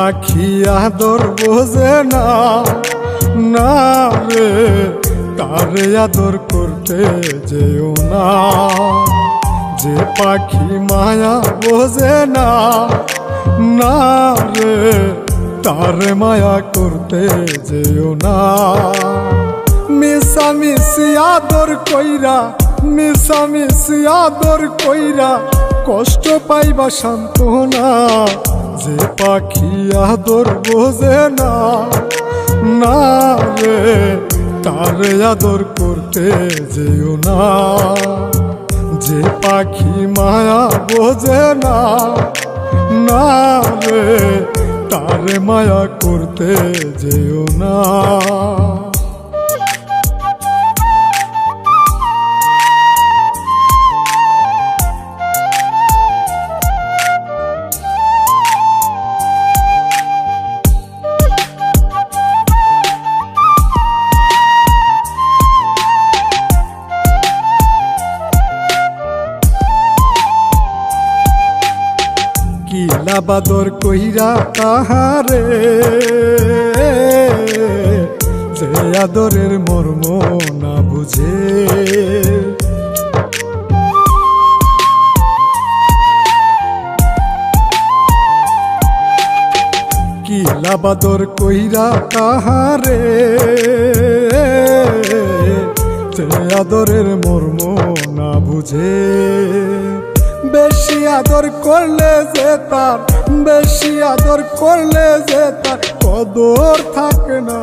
পাখি আদর বোঝে না, না রে তারে আদর করতে যেও না। যে পাখি মায়া বোঝে না, না রে তারে মায়া করতে যেও না। মিশামিশি আদর কইরা, মিশামিশি আদর কইরা কষ্ট পাইবা সান্ত্বনা। যে পাখি আদর বোঝে না, না রে তারে আদর করতে যেও না। যে পাখি মায়া বোঝে না, না রে তারে মায়া করতে যেও না। কিলা বাদর কইরা তাহারে, যে আদরের মর্ম না বুঝে। কিলা বাদর কইরা তাহারে, যে আদরের মর্ম না বুঝে। বেশি আদর করলে যে তার, বেশি আদর করলে যে তার কদর থাকে না।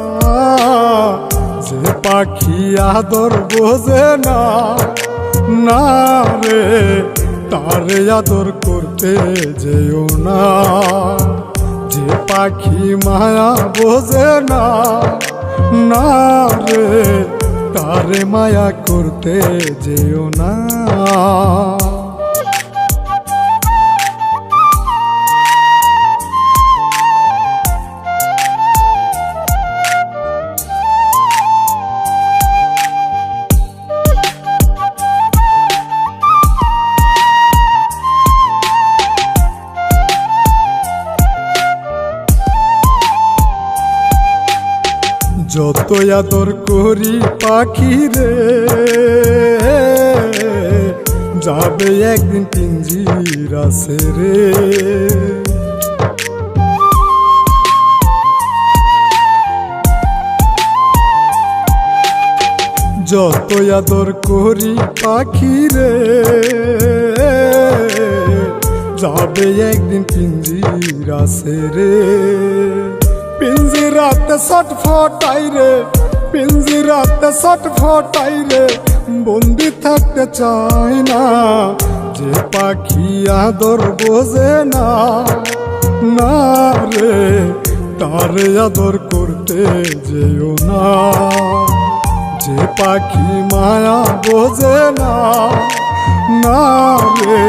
যে পাখি আদর বোঝে না, না রে তারে আদর করতে যেও না। যে পাখি মায়া বোঝে না, না রে তারে মায়া করতে যেও না। যত আদর করি পাখি রে, যাবে একদিন পিঞ্জিরা ছেড়ে। যত আদর করি পাখি রে, যাবে একদিন পিঞ্জিরা ছেড়ে। পিঞ্জিরাতে ছটফটাই রে, পিঞ্জিরাতে ছটফটাই রে, বন্দি থাকতে চাই না। যে পাখি আদর বোঝে না, না রে তারে আদর করতে যেও না। যে পাখি মায়া বোঝে না, না রে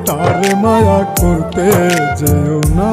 তারে মায়া করতে যেও না।